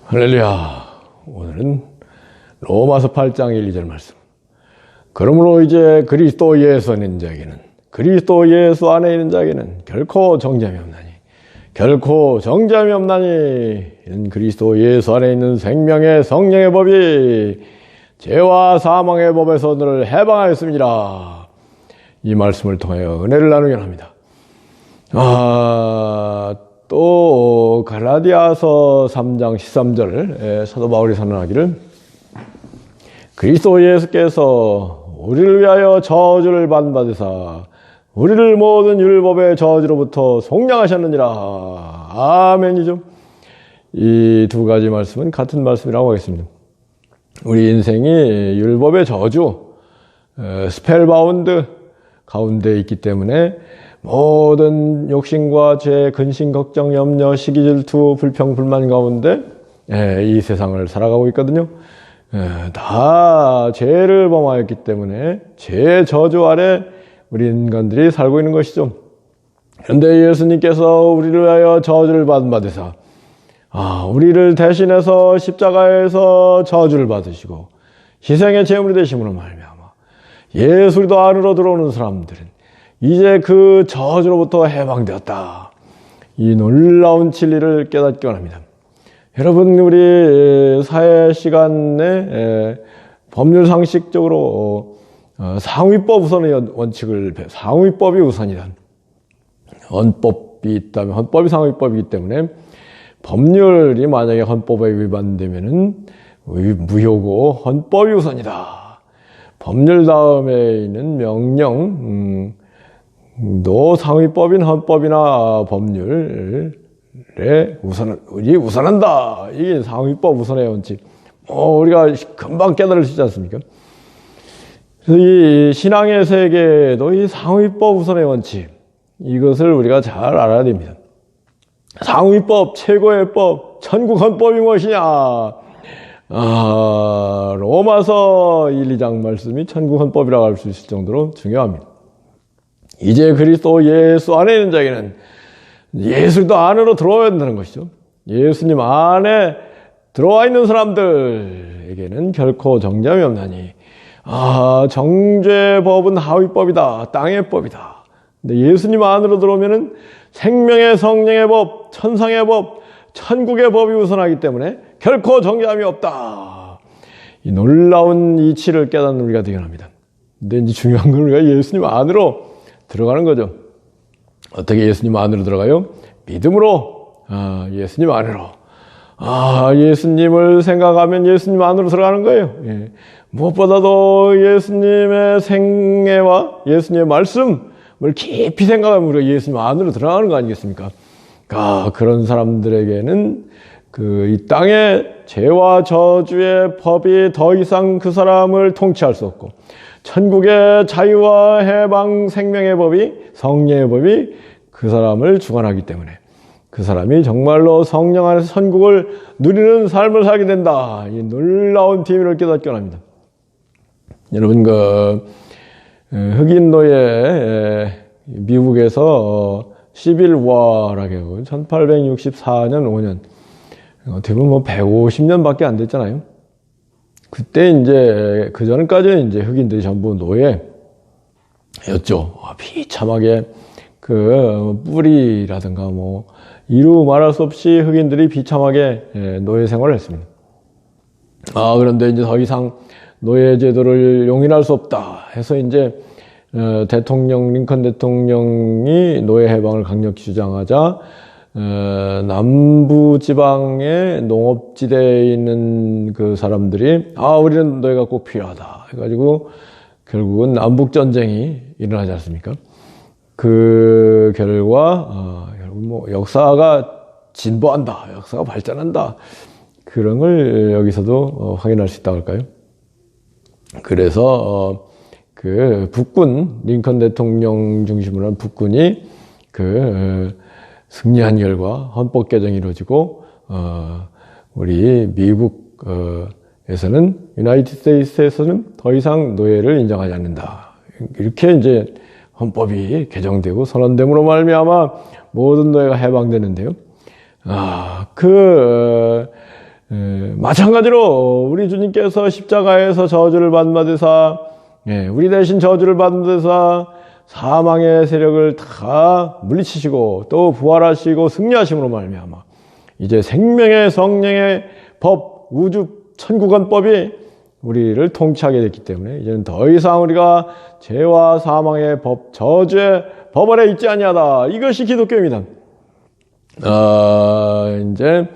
할렐루야. 오늘은 로마서 8장 1, 2절 말씀. 그러므로 이제 그리스도 예수 안에 있는 자에게는, 그리스도 예수 안에 있는 자에게는 결코 정죄함이 없나니, 결코 정죄함이 없나니, 이는 그리스도 예수 안에 있는 생명의 성령의 법이 죄와 사망의 법에서 너를 해방하였습니다. 이 말씀을 통하여 은혜를 나누긴 합니다. 또 갈라디아서 3장 13절 사도 바울이 선언하기를, 그리스도 예수께서 우리를 위하여 저주를 받으사 우리를 모든 율법의 저주로부터 속량하셨느니라. 아멘이죠. 이 두 가지 말씀은 같은 말씀이라고 하겠습니다. 우리 인생이 율법의 저주, 스펠바운드 가운데 있기 때문에 모든 욕심과 죄, 근심, 걱정, 염려, 시기, 질투, 불평, 불만 가운데 이 세상을 살아가고 있거든요. 다 죄를 범하였기 때문에 죄의 저주 아래 우리 인간들이 살고 있는 것이죠. 그런데 예수님께서 우리를 위하여 저주를 받으사 우리를 대신해서 십자가에서 저주를 받으시고 희생의 제물이 되심으로 말미암아 예수 그리스도 안으로 들어오는 사람들은 이제 그 저주로부터 해방되었다. 이 놀라운 진리를 깨닫기 원합니다. 여러분, 우리 사회 시간에 법률 상식적으로 상위법 우선의 원칙을 상위법이 우선이다. 헌법이 있다면 헌법이 상위법이기 때문에 법률이 만약에 헌법에 위반되면은 무효고 헌법이 우선이다. 법률 다음에 있는 명령, 너 상위법인 헌법이나 법률에 우선한다. 이게 상위법 우선의 원칙. 우리가 금방 깨달을 수 있지 않습니까? 그래서 이 신앙의 세계에도 이 상위법 우선의 원칙, 이것을 우리가 잘 알아야 됩니다. 상위법, 최고의 법, 천국 헌법이 무엇이냐? 로마서 1, 2장 말씀이 천국 헌법이라고 할 수 있을 정도로 중요합니다. 이제 그리스도 예수 안에 있는 자에게는 예수도 안으로 들어와야 된다는 것이죠. 예수님 안에 들어와 있는 사람들에게는 결코 정죄함이 없나니, 정죄법은 하위법이다, 땅의 법이다. 근데 예수님 안으로 들어오면은 생명의 성령의 법, 천상의 법, 천국의 법이 우선하기 때문에 결코 정죄함이 없다. 이 놀라운 이치를 깨닫는 우리가 되어야 합니다. 근데 이제 중요한 건 우리가 예수님 안으로 들어가는 거죠. 어떻게 예수님 안으로 들어가요? 믿음으로. 예수님 안으로. 예수님을 생각하면 예수님 안으로 들어가는 거예요. 예. 무엇보다도 예수님의 생애와 예수님의 말씀을 깊이 생각하면 우리가 예수님 안으로 들어가는 거 아니겠습니까? 그런 사람들에게는 이 땅의 죄와 저주의 법이 더 이상 그 사람을 통치할 수 없고, 천국의 자유와 해방 생명의 법이, 성령의 법이 그 사람을 주관하기 때문에 그 사람이 정말로 성령 안에서 천국을 누리는 삶을 살게 된다. 이 놀라운 비밀을 깨닫기 원합니다. 여러분, 흑인 노예, 미국에서 11월하게 1864년 5년, 어떻게 보면 150년밖에 안 됐잖아요. 그때 이제 그 전까지는 이제 흑인들이 전부 노예였죠. 비참하게 뿌리라든가 이루 말할 수 없이 흑인들이 비참하게 노예 생활을 했습니다. 그런데 이제 더 이상 노예 제도를 용인할 수 없다 해서 이제 링컨 대통령이 노예 해방을 강력히 주장하자 남부 지방의 농업지대에 있는 그 사람들이 우리는 노예가 꼭 필요하다 해가지고 결국은 남북전쟁이 일어나지 않습니까? 그 결과 결국 역사가 진보한다, 역사가 발전한다, 그런 걸 여기서도 확인할 수 있다고 할까요? 그래서 북군, 링컨 대통령 중심으로 한 북군이 승리한 결과 헌법 개정이 이루어지고, 우리 미국에서는, 유나이티드 스테이트에서는 더 이상 노예를 인정하지 않는다. 이렇게 이제 헌법이 개정되고 선언됨으로 말미암아 모든 노예가 해방되는데요. 마찬가지로 우리 주님께서 십자가에서 저주를 받으사 우리 대신 저주를 받으사 사망의 세력을 다 물리치시고 또 부활하시고 승리하심으로 말미암아 이제 생명의 성령의 법, 우주 천국원법이 우리를 통치하게 됐기 때문에 이제는 더 이상 우리가 죄와 사망의 법, 저주의 법 아래 있지 아니하다. 이것이 기독교입니다. 이제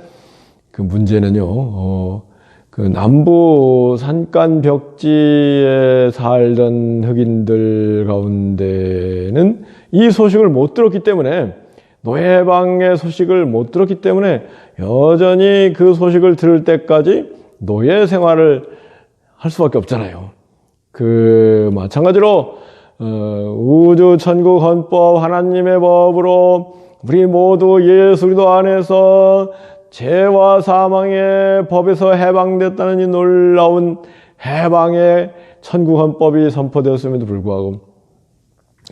그 문제는요, 그 남부 산간 벽지에 살던 흑인들 가운데는 이 소식을 못 들었기 때문에, 노예해방의 소식을 못 들었기 때문에 여전히 그 소식을 들을 때까지 노예 생활을 할 수밖에 없잖아요. 마찬가지로 우주 천국 헌법 하나님의 법으로 우리 모두 예수 그리스도 안에서 죄와 사망의 법에서 해방됐다는 이 놀라운 해방의 천국 헌법이 선포되었음에도 불구하고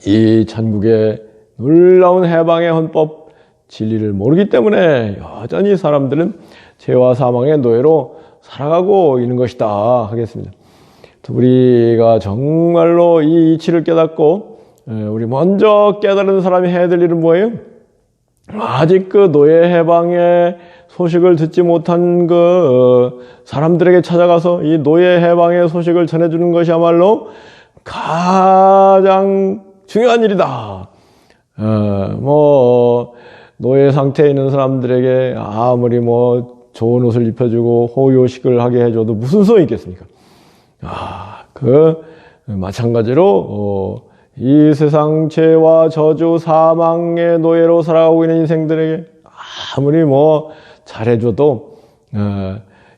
이 천국의 놀라운 해방의 헌법 진리를 모르기 때문에 여전히 사람들은 죄와 사망의 노예로 살아가고 있는 것이다 하겠습니다. 우리가 정말로 이 이치를 깨닫고 우리 먼저 깨달은 사람이 해야 될 일은 뭐예요? 아직 그 노예 해방의 소식을 듣지 못한 사람들에게 찾아가서 이 노예 해방의 소식을 전해주는 것이야말로 가장 중요한 일이다. 노예 상태에 있는 사람들에게 아무리 좋은 옷을 입혀주고 호요식을 하게 해줘도 무슨 소용이 있겠습니까? 마찬가지로 이 세상 죄와 저주 사망의 노예로 살아가고 있는 인생들에게 아무리 잘해줘도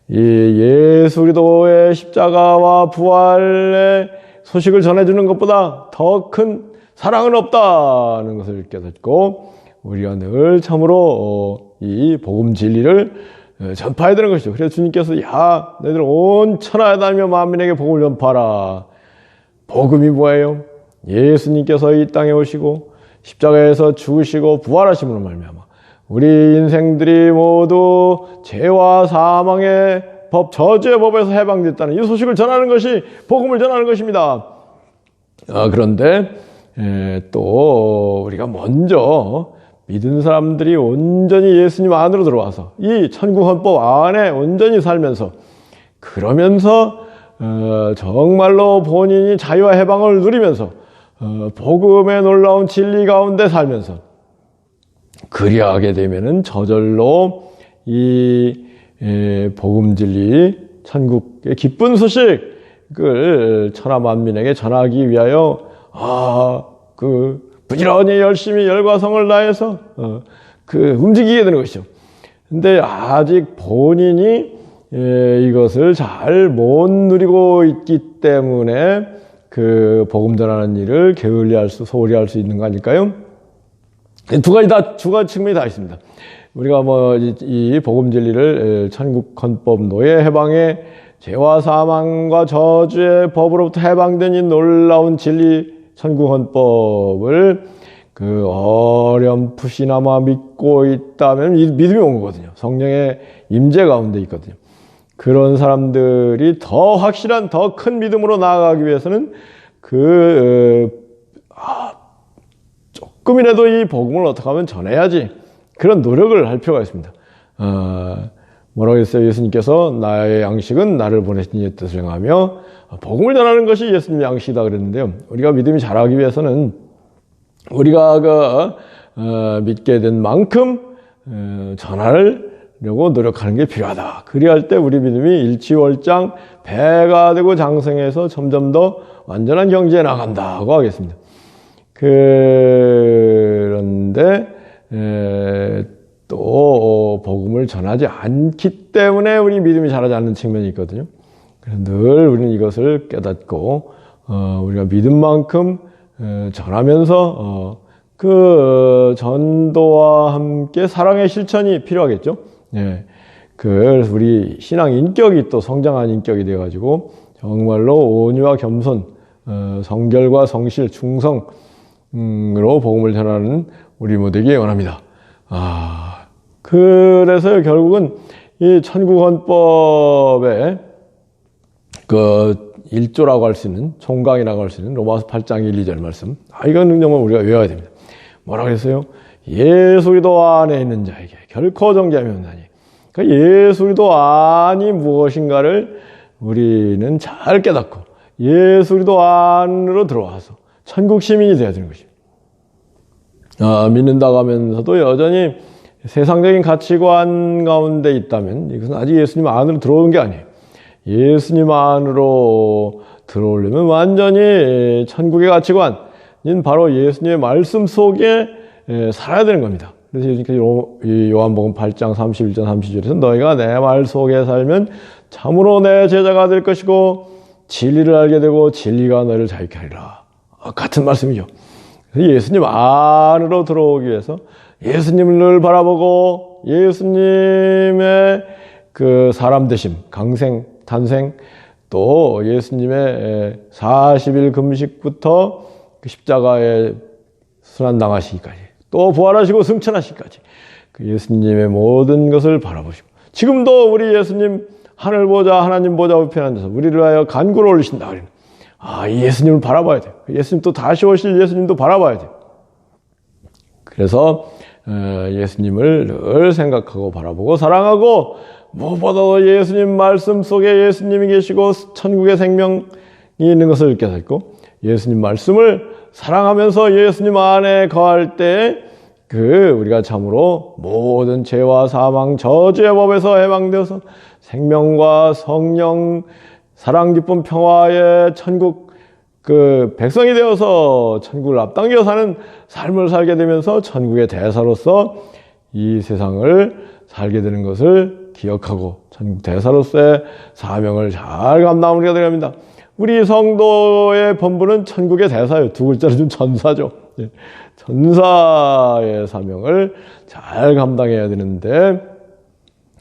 이 예수 그리스도의 십자가와 부활의 소식을 전해주는 것보다 더 큰 사랑은 없다는 것을 깨닫고 우리가 늘 참으로 이 복음 진리를 전파해야 되는 것이죠. 그래서 주님께서 너희들 온 천하에 다니며 만민에게 복음을 전파하라. 복음이 뭐예요? 예수님께서 이 땅에 오시고 십자가에서 죽으시고 부활하심으로 말미암아 우리 인생들이 모두 죄와 사망의 법, 저주의 법에서 해방됐다는 이 소식을 전하는 것이 복음을 전하는 것입니다. 그런데 또 우리가 먼저 믿은 사람들이 온전히 예수님 안으로 들어와서 이 천국 헌법 안에 온전히 살면서 그러면서 정말로 본인이 자유와 해방을 누리면서 복음의 놀라운 진리 가운데 살면서 그리하게 되면은 저절로 이 복음 진리 천국의 기쁜 소식을 천하 만민에게 전하기 위하여 부지런히 열심히 열과 성을 다해서 움직이게 되는 것이죠. 근데 아직 본인이 이것을 잘 못 누리고 있기 때문에 그 복음 전하는 일을 소홀히 할 수 있는 거 아닐까요? 두 가지 측면이 다 있습니다. 우리가 이 복음 진리를 천국 헌법 노예 해방의 죄와 사망과 저주의 법으로부터 해방된 이 놀라운 진리 천국 헌법을 어렴풋이나마 믿고 있다면 믿음이 온 거거든요. 성령의 임재 가운데 있거든요. 그런 사람들이 더 확실한 더 큰 믿음으로 나아가기 위해서는 조금이라도 이 복음을 어떻게 하면 전해야지 그런 노력을 할 필요가 있습니다. 뭐라고 했어요? 예수님께서 나의 양식은 나를 보내신 이의 뜻을 행하며 복음을 전하는 것이 예수님의 양식이다 그랬는데요. 우리가 믿음이 자라기 위해서는 우리가 믿게 된 만큼 전하려고 노력하는 게 필요하다. 그리할 때 우리 믿음이 일취월장 배가 되고 장성해서 점점 더 완전한 경지에 나간다고 하겠습니다. 그런데 또 복음을 전하지 않기 때문에 우리 믿음이 자라지 않는 측면이 있거든요. 그래서 늘 우리는 이것을 깨닫고 우리가 믿은 만큼 전하면서 그 전도와 함께 사랑의 실천이 필요하겠죠. 그래서 우리 신앙 인격이 또 성장한 인격이 되어가지고 정말로 온유와 겸손, 성결과 성실, 충성으로 복음을 전하는 우리 모두에게 원합니다. 그래서 결국은 이 천국헌법의 그 1조라고 할 수 있는, 총강이라고 할 수 있는 로마서 8장 1, 2절 말씀. 이거는 정말 우리가 외워야 됩니다. 뭐라 그랬어요? 예수 그리스도 안에 있는 자에게 결코 정죄함이 없나니. 그러니까 예수 그리스도 안이 무엇인가를 우리는 잘 깨닫고 예수 그리스도 안으로 들어와서 천국 시민이 되어야 되는 것입니다. 믿는다고 하면서도 여전히 세상적인 가치관 가운데 있다면 이것은 아직 예수님 안으로 들어오는 게 아니에요. 예수님 안으로 들어오려면 완전히 천국의 가치관인 바로 예수님의 말씀 속에 살아야 되는 겁니다. 그래서 요한복음 8장 31절 32절에서 너희가 내 말 속에 살면 참으로 내 제자가 될 것이고 진리를 알게 되고 진리가 너희를 자유케 하리라. 같은 말씀이죠. 그래서 예수님 안으로 들어오기 위해서 예수님을 늘 바라보고 예수님의 그 사람 되심, 강생, 탄생, 또 예수님의 40일 금식부터 그 십자가에 순환당하시기까지, 또 부활하시고 승천하시기까지 그 예수님의 모든 것을 바라보시고, 지금도 우리 예수님 하늘 보좌 하나님 보좌 우편에 앉아서 우리를 위하여 간구를 올리신다. 이 예수님을 바라봐야 돼요. 예수님 또 다시 오실 예수님도 바라봐야 돼요. 그래서 예수님을 늘 생각하고 바라보고 사랑하고, 무엇보다도 예수님 말씀 속에 예수님이 계시고 천국의 생명이 있는 것을 깨닫고 예수님 말씀을 사랑하면서 예수님 안에 거할 때 우리가 참으로 모든 죄와 사망 저주의 법에서 해방되어서 생명과 성령, 사랑, 기쁨, 평화의 천국 백성이 되어서 천국을 앞당겨 사는 삶을 살게 되면서 천국의 대사로서 이 세상을 살게 되는 것을 기억하고 천국 대사로서의 사명을 잘 감당하는 우리가 되어야 합니다. 우리 성도의 본분은 천국의 대사예요. 두 글자로 좀 전사죠. 전사의 사명을 잘 감당해야 되는데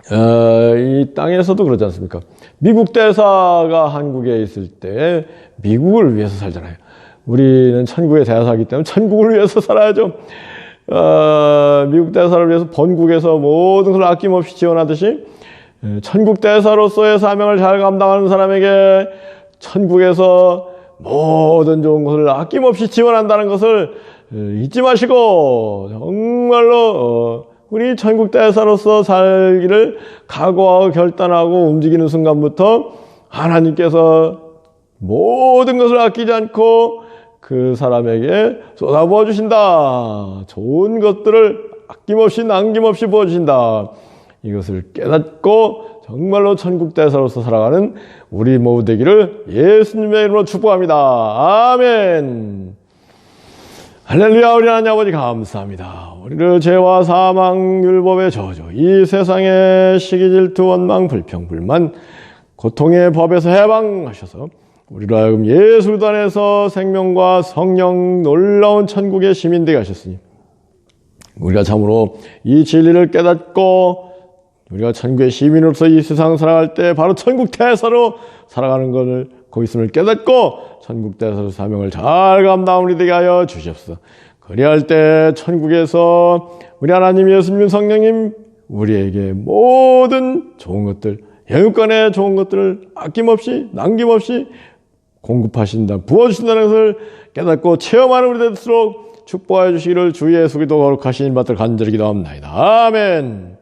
이 땅에서도 그렇지 않습니까? 미국 대사가 한국에 있을 때 미국을 위해서 살잖아요. 우리는 천국의 대사이기 때문에 천국을 위해서 살아야죠. 미국 대사를 위해서 본국에서 모든 걸 아낌없이 지원하듯이 천국 대사로서의 사명을 잘 감당하는 사람에게 천국에서 모든 좋은 것을 아낌없이 지원한다는 것을 잊지 마시고 정말로 우리 천국 대사로서 살기를 각오하고 결단하고 움직이는 순간부터 하나님께서 모든 것을 아끼지 않고 그 사람에게 쏟아부어 주신다. 좋은 것들을 아낌없이 남김없이 부어주신다. 이것을 깨닫고 정말로 천국 대사로서 살아가는 우리 모두 되기를 예수님의 이름으로 축복합니다. 아멘. 할렐루야. 우리 하나님 아버지 감사합니다. 우리를 죄와 사망 율법의 저주, 이 세상의 시기 질투 원망 불평 불만 고통의 법에서 해방하셔서 우리로 하여금 예수 그리스도 안에서 생명과 성령 놀라운 천국의 시민 되게 하셨으니 우리가 참으로 이 진리를 깨닫고 우리가 천국의 시민으로서 이 세상 살아갈 때 바로 천국 대사로 살아가는 것을 고 있음을 깨닫고 천국 대사로 사명을 잘 감당하는 우리 되게 하여 주시옵소서. 그리할 때 천국에서 우리 하나님 예수님 성령님 우리에게 모든 좋은 것들, 영육간의 좋은 것들을 아낌없이 남김없이 공급하신다, 부어주신다는 것을 깨닫고 체험하는 우리 될수록 축복하여 주시기를 주 예수 그리스도 거룩하신 이름으로 간절히 기도합니다. 아멘.